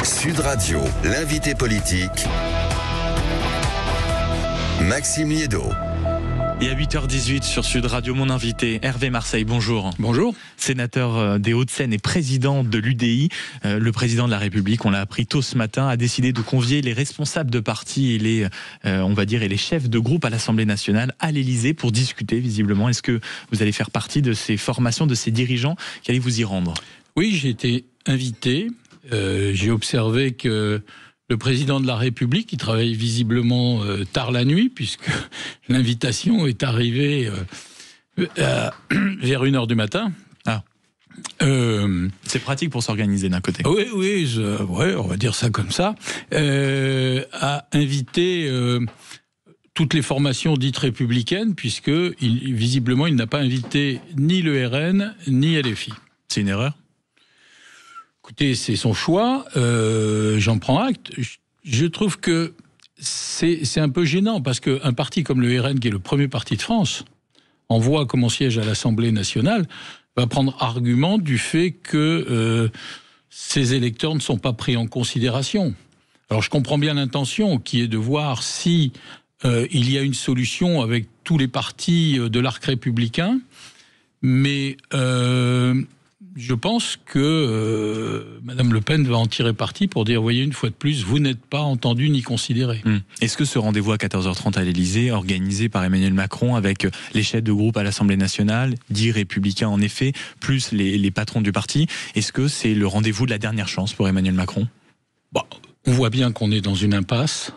Sud Radio, l'invité politique, Maxime Liédo. Et à 8h18 sur Sud Radio, mon invité, Hervé Marseille, bonjour. Bonjour. Sénateur des Hauts-de-Seine et président de l'UDI. Le président de la République, on l'a appris tôt ce matin, a décidé de convier les responsables de partis et les chefs de groupe à l'Assemblée nationale à l'Élysée pour discuter visiblement. Est-ce que vous allez faire partie de ces formations, de ces dirigeants qui allaient vous y rendre? Oui, j'ai été invité. J'ai observé que le président de la République, qui travaille visiblement tard la nuit, puisque l'invitation est arrivée vers 1h du matin. Ah. C'est pratique pour s'organiser d'un côté. Oui, on va dire ça comme ça. A invité toutes les formations dites républicaines, puisque visiblement il n'a pas invité ni le RN ni LFI. C'est une erreur? Écoutez, c'est son choix, j'en prends acte. Je trouve que c'est un peu gênant, parce qu'un parti comme le RN, qui est le premier parti de France, en voix comme on siège à l'Assemblée nationale, va prendre argument du fait que ses électeurs ne sont pas pris en considération. Alors je comprends bien l'intention, qui est de voir si il y a une solution avec tous les partis de l'arc républicain, mais je pense que Madame Le Pen va en tirer parti pour dire, voyez, une fois de plus, vous n'êtes pas entendu ni considéré. Est-ce que ce rendez-vous à 14h30 à l'Élysée, organisé par Emmanuel Macron avec les chefs de groupe à l'Assemblée nationale, dits républicains en effet, plus les patrons du parti, est-ce que c'est le rendez-vous de la dernière chance pour Emmanuel Macron? On voit bien qu'on est dans une impasse.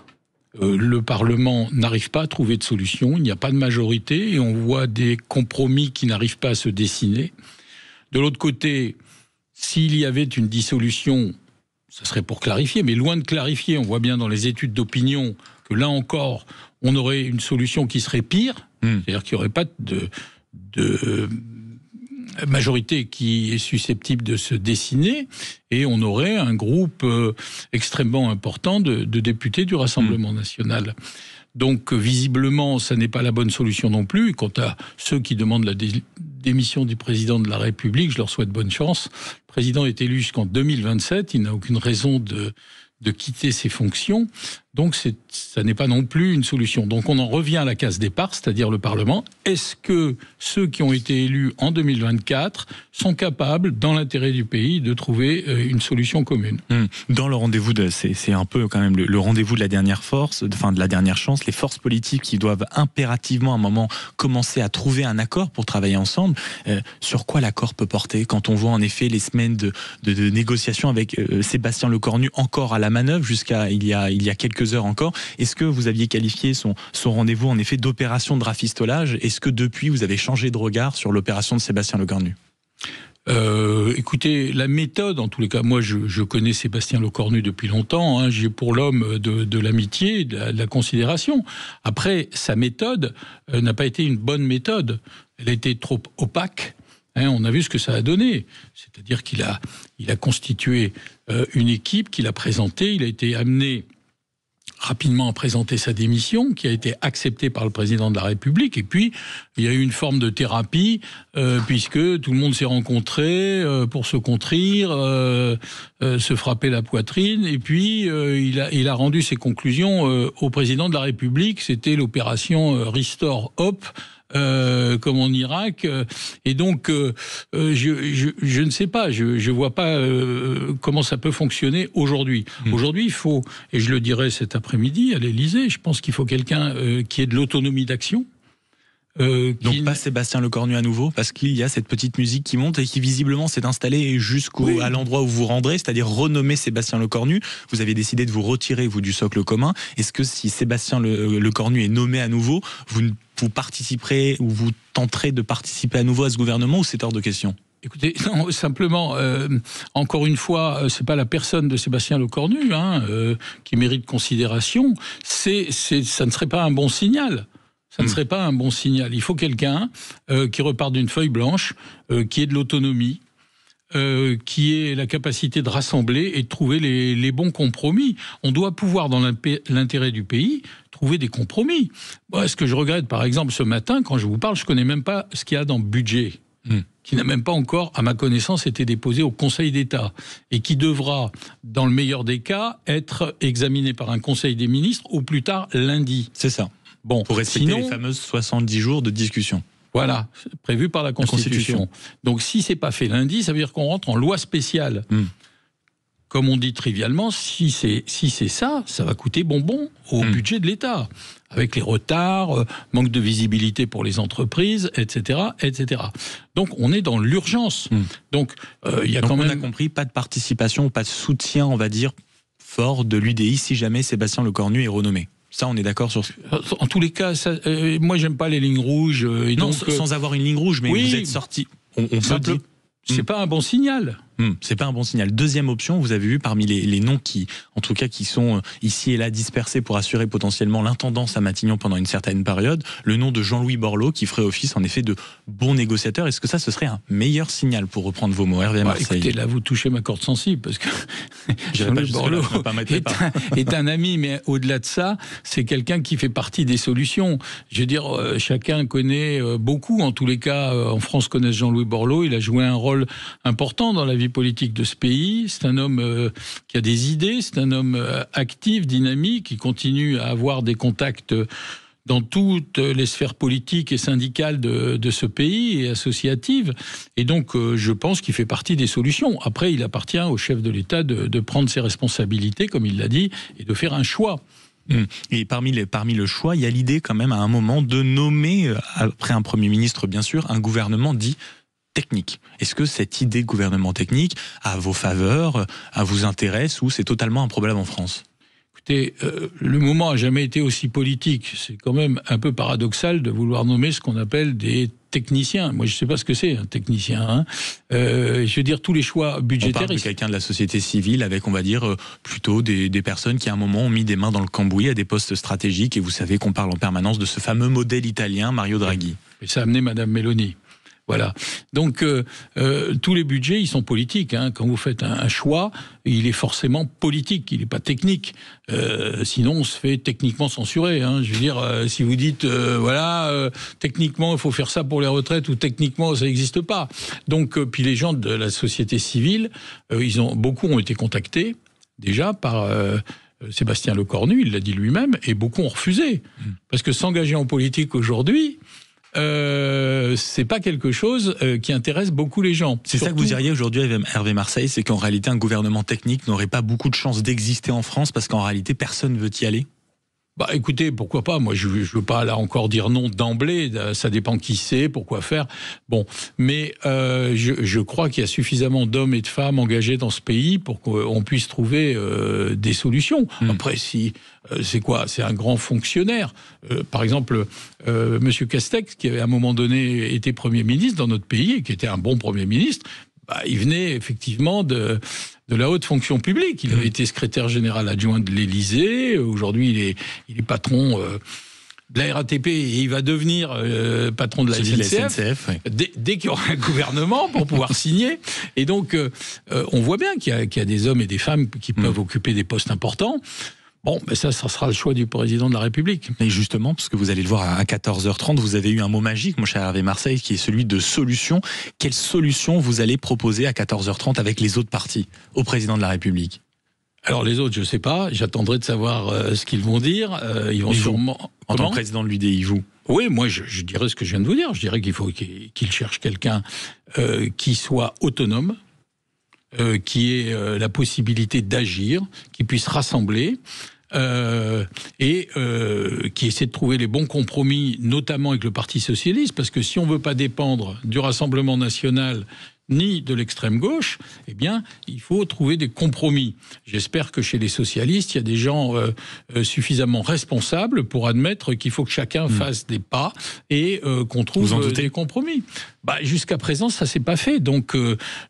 Le Parlement n'arrive pas à trouver de solution, il n'y a pas de majorité, et on voit des compromis qui n'arrivent pas à se dessiner. De l'autre côté, s'il y avait une dissolution, ça serait pour clarifier, mais loin de clarifier, on voit bien dans les études d'opinion que là encore, on aurait une solution qui serait pire, c'est-à-dire qu'il n'y aurait pas de majorité qui est susceptible de se dessiner, et on aurait un groupe extrêmement important de députés du Rassemblement national. Donc, visiblement, ça n'est pas la bonne solution non plus. Et quant à ceux qui demandent la démission du président de la République, je leur souhaite bonne chance. Le président est élu jusqu'en 2027. Il n'a aucune raison de quitter ses fonctions. Donc, ça n'est pas non plus une solution. Donc, on en revient à la case départ, c'est-à-dire le Parlement. Est-ce que ceux qui ont été élus en 2024 sont capables, dans l'intérêt du pays, de trouver une solution commune? Dans le rendez-vous, c'est un peu quand même le rendez-vous de la dernière force, de la dernière chance, les forces politiques qui doivent impérativement à un moment commencer à trouver un accord pour travailler ensemble. Sur quoi l'accord peut porter quand on voit en effet les semaines de négociations avec Sébastien Lecornu encore à la manœuvre jusqu'à il y a quelques heures encore? Est-ce que vous aviez qualifié son rendez-vous en effet d'opération de rafistolage? Est-ce que depuis vous avez changé de regard sur l'opération de Sébastien Lecornu? Écoutez, la méthode, en tous les cas, moi je connais Sébastien Lecornu depuis longtemps, j'ai pour l'homme de l'amitié, de la considération. Après, sa méthode n'a pas été une bonne méthode, elle a été trop opaque. On a vu ce que ça a donné, c'est-à-dire qu'il a constitué une équipe, qu'il a présentée, il a été amené rapidement à présenter sa démission, qui a été acceptée par le président de la République. Et puis, il y a eu une forme de thérapie, puisque tout le monde s'est rencontré pour se contrir, se frapper la poitrine. Et puis, il a rendu ses conclusions au président de la République. C'était l'opération Restore Hope, comme en Irak, et donc je ne sais pas, je vois pas comment ça peut fonctionner aujourd'hui. Aujourd'hui, il faut, et je le dirai cet après-midi à l'Élysée, je pense qu'il faut quelqu'un qui ait de l'autonomie d'action. Donc pas Sébastien Lecornu à nouveau, parce qu'il y a cette petite musique qui monte et qui visiblement s'est installée à l'endroit où vous rendrez, c'est-à-dire renommer Sébastien Lecornu. Vous avez décidé de vous retirer, vous, du socle commun. Est-ce que si Sébastien Lecornu est nommé à nouveau, vous participerez ou vous tenterez de participer à nouveau à ce gouvernement, ou c'est hors de question? Écoutez, non, simplement, encore une fois, c'est pas la personne de Sébastien Lecornu qui mérite considération. Ça ne serait pas un bon signal. Ça ne serait pas un bon signal. Il faut quelqu'un qui repart d'une feuille blanche, qui ait de l'autonomie, qui ait la capacité de rassembler et de trouver les bons compromis. On doit pouvoir, dans l'intérêt du pays, trouver des compromis. Ce que je regrette, par exemple, ce matin, quand je vous parle, je ne connais même pas ce qu'il y a dans le budget. qui n'a même pas encore, à ma connaissance, été déposé au Conseil d'État et qui devra, dans le meilleur des cas, être examiné par un Conseil des ministres au plus tard lundi. C'est ça. Bon, pour respecter les fameuses 70 jours de discussion. Voilà, prévu par la Constitution. Donc si c'est pas fait lundi, ça veut dire qu'on rentre en loi spéciale. Comme on dit trivialement, si c'est ça, ça va coûter bonbon au budget de l'État, avec les retards, manque de visibilité pour les entreprises, etc., etc. Donc on est dans l'urgence. Donc il y a quand même. On a compris, pas de participation, pas de soutien, on va dire, fort de l'UDI si jamais Sébastien Lecornu est renommé. Ça, on est d'accord sur ce... En tous les cas, moi, j'aime pas les lignes rouges. Et non, donc, sans avoir une ligne rouge, mais oui, vous êtes sorti. On peut dire... C'est pas un bon signal. C'est pas un bon signal. Deuxième option, vous avez vu parmi les noms qui, en tout cas, qui sont ici et là dispersés pour assurer potentiellement l'intendance à Matignon pendant une certaine période, le nom de Jean-Louis Borloo qui ferait office en effet de bon négociateur. Est-ce que ça, ce serait un meilleur signal pour reprendre vos mots, Hervé Marseille? Écoutez, là, vous touchez ma corde sensible parce que Jean-Louis Borloo est un ami, mais au-delà de ça, c'est quelqu'un qui fait partie des solutions. Je veux dire, chacun connaît beaucoup, en tous les cas, en France connaissent Jean-Louis Borloo. Il a joué un rôle important dans la vie politique de ce pays. C'est un homme qui a des idées, c'est un homme actif, dynamique, qui continue à avoir des contacts dans toutes les sphères politiques et syndicales de ce pays et associatives. Et donc, je pense qu'il fait partie des solutions. Après, il appartient au chef de l'État de prendre ses responsabilités, comme il l'a dit, et de faire un choix. Et parmi le choix, il y a l'idée quand même à un moment de nommer, après un Premier ministre bien sûr, un gouvernement dit technique. Est-ce que cette idée de gouvernement technique a vos faveurs, vous intéresse, ou c'est totalement un problème en France? Écoutez, le moment n'a jamais été aussi politique. C'est quand même un peu paradoxal de vouloir nommer ce qu'on appelle des techniciens. Moi, je ne sais pas ce que c'est, un technicien. Je veux dire, tous les choix budgétaires... On parle de quelqu'un de la société civile avec, on va dire, plutôt des personnes qui, à un moment, ont mis des mains dans le cambouis à des postes stratégiques. Et vous savez qu'on parle en permanence de ce fameux modèle italien, Mario Draghi. Et ça a amené Madame Meloni. Voilà. Donc, tous les budgets, ils sont politiques. Quand vous faites un choix, il est forcément politique, il n'est pas technique. Sinon, on se fait techniquement censurer. Je veux dire, si vous dites, techniquement, il faut faire ça pour les retraites, ou techniquement, ça n'existe pas. Donc, puis les gens de la société civile, beaucoup ont été contactés, déjà, par... Sébastien Lecornu, il l'a dit lui-même, et beaucoup ont refusé. Parce que s'engager en politique aujourd'hui... c'est pas quelque chose qui intéresse beaucoup les gens. C'est ça que vous diriez aujourd'hui, Hervé Marseille, c'est qu'en réalité un gouvernement technique n'aurait pas beaucoup de chances d'exister en France parce qu'en réalité personne ne veut y aller? Écoutez, pourquoi pas? Moi, je veux pas là encore dire non d'emblée. Ça dépend qui c'est, pourquoi faire. Bon, mais je crois qu'il y a suffisamment d'hommes et de femmes engagés dans ce pays pour qu'on puisse trouver des solutions. Après, si c'est quoi? C'est un grand fonctionnaire. Par exemple, Monsieur Castex, qui avait à un moment donné été Premier ministre dans notre pays et qui était un bon Premier ministre. Il venait effectivement de la haute fonction publique. Il avait été secrétaire général adjoint de l'Élysée. Aujourd'hui, il est patron de la RATP et il va devenir patron de la SNCF. Dès qu'il y aura un gouvernement pour pouvoir signer. Et donc, on voit bien qu'il y a des hommes et des femmes qui peuvent occuper des postes importants. Bon, mais ça sera le choix du président de la République. Et justement, parce que vous allez le voir à 14h30, vous avez eu un mot magique, mon cher Hervé Marseille, qui est celui de solution. Quelle solution vous allez proposer à 14h30 avec les autres partis au président de la République? Alors les autres, je ne sais pas. J'attendrai de savoir ce qu'ils vont dire. Ils vont sûrement... En tant que président de l'UDI, vous? Oui, moi je dirais ce que je viens de vous dire. Je dirais qu'il faut qu'il cherche quelqu'un qui soit autonome, qui ait la possibilité d'agir, qui puisse rassembler et qui essaie de trouver les bons compromis, notamment avec le Parti socialiste, parce que si on ne veut pas dépendre du Rassemblement national ni de l'extrême gauche, eh bien, il faut trouver des compromis. J'espère que chez les socialistes, il y a des gens suffisamment responsables pour admettre qu'il faut que chacun fasse des pas et qu'on trouve des compromis. Jusqu'à présent, ça s'est pas fait. Donc,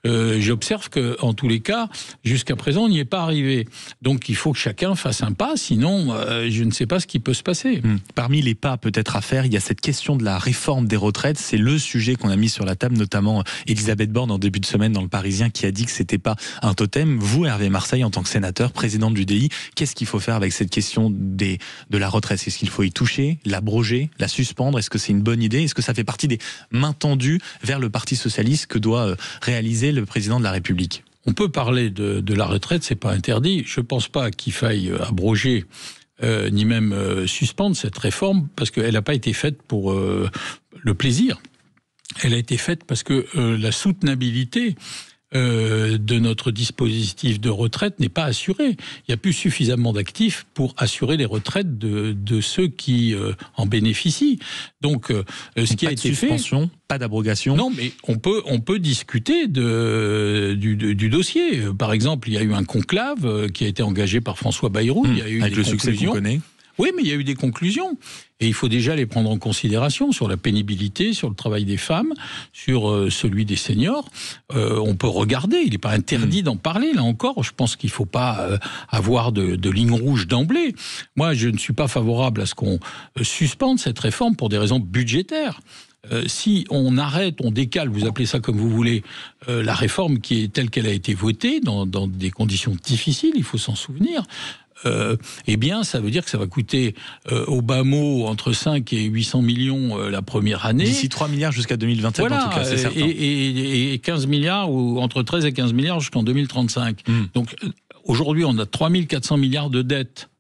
j'observe que, en tous les cas, jusqu'à présent, on n'y est pas arrivé. Donc, il faut que chacun fasse un pas. Sinon, je ne sais pas ce qui peut se passer. Parmi les pas peut-être à faire, il y a cette question de la réforme des retraites. C'est le sujet qu'on a mis sur la table, notamment Elisabeth Borne en début de semaine dans le Parisien qui a dit que c'était pas un totem. Vous, Hervé Marseille, en tant que sénateur, président de l'UDI, qu'est-ce qu'il faut faire avec cette question de la retraite? Est-ce qu'il faut y toucher, l'abroger, la suspendre? Est-ce que c'est une bonne idée? Est-ce que ça fait partie des mains tendues vers le Parti socialiste que doit réaliser le président de la République? On peut parler de la retraite, c'est pas interdit. Je pense pas qu'il faille abroger ni même suspendre cette réforme, parce qu'elle n'a pas été faite pour le plaisir. Elle a été faite parce que la soutenabilité de notre dispositif de retraite n'est pas assurée. Il n'y a plus suffisamment d'actifs pour assurer les retraites de ceux qui en bénéficient. Donc, ce qui a été fait... Pas d'abrogation. Non, mais on peut discuter du dossier. Par exemple, il y a eu un conclave qui a été engagé par François Bayrou. Il y a eu avec des le succès qu'on connaît. Oui, mais il y a eu des conclusions. Et il faut déjà les prendre en considération sur la pénibilité, sur le travail des femmes, sur celui des seniors. On peut regarder, il n'est pas interdit d'en parler, là encore. Je pense qu'il ne faut pas avoir de ligne rouge d'emblée. Moi, je ne suis pas favorable à ce qu'on suspende cette réforme pour des raisons budgétaires. Si on arrête, on décale, vous appelez ça comme vous voulez, la réforme qui est telle qu'elle a été votée, dans des conditions difficiles, il faut s'en souvenir, eh bien, ça veut dire que ça va coûter au bas mot entre 5 et 800 millions la première année. D'ici 3 milliards jusqu'à 2027, voilà, en tout cas, c'est certain. Et 15 milliards, ou entre 13 et 15 milliards jusqu'en 2035. Donc, aujourd'hui, on a 3400 milliards de dettes.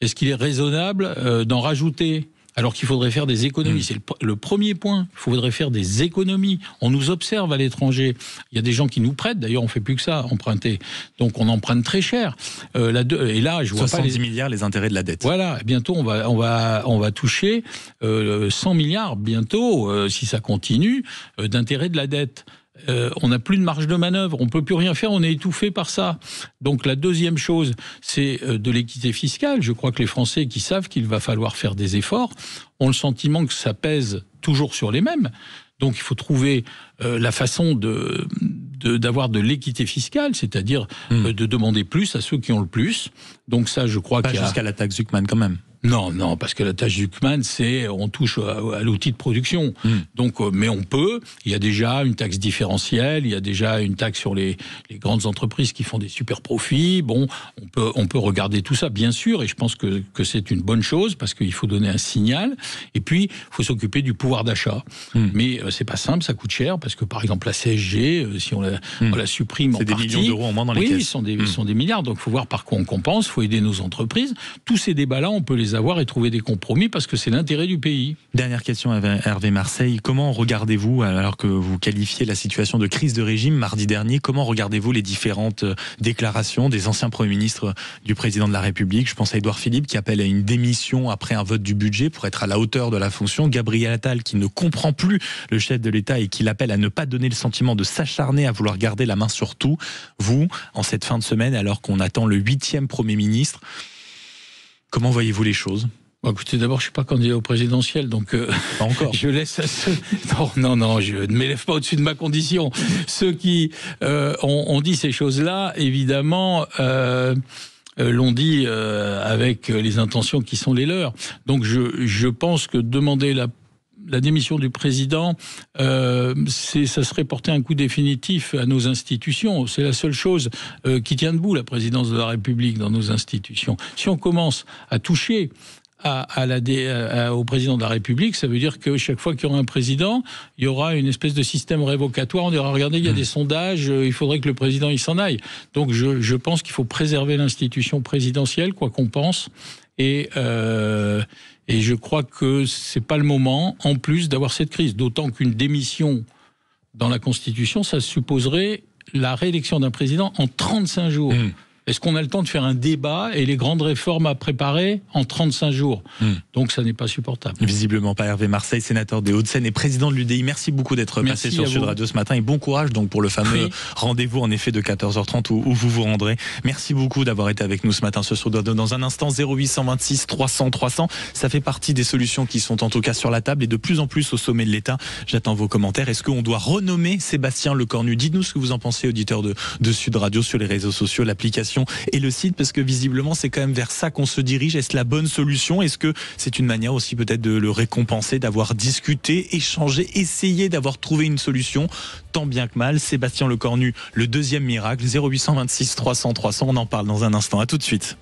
Est-ce qu'il est raisonnable d'en rajouter ? Alors qu'il faudrait faire des économies. C'est le premier point. Il faudrait faire des économies. On nous observe à l'étranger. Il y a des gens qui nous prêtent. D'ailleurs, on fait plus que ça, emprunter. Donc, on emprunte très cher. Et là, je vois 70 milliards les intérêts de la dette. Voilà. Bientôt, on va toucher 100 milliards bientôt, si ça continue, d'intérêts de la dette. On n'a plus de marge de manœuvre, on ne peut plus rien faire, on est étouffé par ça. Donc la deuxième chose, c'est de l'équité fiscale. Je crois que les Français qui savent qu'il va falloir faire des efforts ont le sentiment que ça pèse toujours sur les mêmes. Donc il faut trouver la façon d'avoir de l'équité fiscale, c'est-à-dire de demander plus à ceux qui ont le plus. Donc ça, je crois qu'il y a... jusqu'à la taxe Zuckman quand même. Non, parce que la taxe Zuckman, on touche à l'outil de production. Donc, mais on peut. Il y a déjà une taxe différentielle, il y a déjà une taxe sur les grandes entreprises qui font des super profits. Bon, on peut regarder tout ça, bien sûr, et je pense que c'est une bonne chose parce qu'il faut donner un signal. Et puis, il faut s'occuper du pouvoir d'achat. Mais c'est pas simple, ça coûte cher parce que, par exemple, la CSG, si on la supprime en partie, c'est des millions d'euros en moins dans les caisses. Oui, ce sont des milliards. Donc, il faut voir par quoi on compense. Il faut aider nos entreprises. Tous ces débats-là, on peut les avoir et trouver des compromis parce que c'est l'intérêt du pays. Dernière question à Hervé Marseille. Comment regardez-vous, alors que vous qualifiez la situation de crise de régime mardi dernier, comment regardez-vous les différentes déclarations des anciens premiers ministres du président de la République? Je pense à Édouard Philippe qui appelle à une démission après un vote du budget pour être à la hauteur de la fonction. Gabriel Attal qui ne comprend plus le chef de l'État et qui l'appelle à ne pas donner le sentiment de s'acharner à vouloir garder la main sur tout. Vous, en cette fin de semaine, alors qu'on attend le 8e Premier ministre, comment voyez-vous les choses? Écoutez, d'abord, je ne suis pas candidat au présidentiel, donc pas encore. Je laisse à ceux... Non, je ne m'élève pas au-dessus de ma condition. Ceux qui ont dit ces choses-là, évidemment, l'ont dit avec les intentions qui sont les leurs. Donc je pense que demander la démission du président, ça serait porter un coup définitif à nos institutions. C'est la seule chose qui tient debout, la présidence de la République dans nos institutions. Si on commence à toucher au président de la République, ça veut dire que chaque fois qu'il y aura un président, il y aura une espèce de système révocatoire. On dira, regardez, il y a des sondages, il faudrait que le président il s'en aille. Donc je pense qu'il faut préserver l'institution présidentielle, quoi qu'on pense. Et je crois que c'est pas le moment, en plus, d'avoir cette crise. D'autant qu'une démission dans la Constitution, ça supposerait la réélection d'un président en 35 jours. Est-ce qu'on a le temps de faire un débat et les grandes réformes à préparer en 35 jours? Donc ça n'est pas supportable. Visiblement pas. Hervé Marseille, sénateur des Hauts-de-Seine et président de l'UDI. Merci beaucoup d'être passé sur Sud Radio ce matin et bon courage donc pour le fameux rendez-vous en effet de 14h30 où vous vous rendrez. Merci beaucoup d'avoir été avec nous ce matin sur Sud Radio. Dans un instant, 0826 300 300. Ça fait partie des solutions qui sont en tout cas sur la table et de plus en plus au sommet de l'État. J'attends vos commentaires. Est-ce qu'on doit renommer Sébastien Lecornu? Dites-nous ce que vous en pensez, auditeurs de Sud Radio, sur les réseaux sociaux, l'application l'information et le site, parce que visiblement c'est quand même vers ça qu'on se dirige. Est-ce la bonne solution? Est-ce que c'est une manière aussi peut-être de le récompenser, d'avoir discuté, échangé, essayé d'avoir trouvé une solution, tant bien que mal? Sébastien Lecornu, le deuxième miracle, 0826 300 300, on en parle dans un instant. À tout de suite.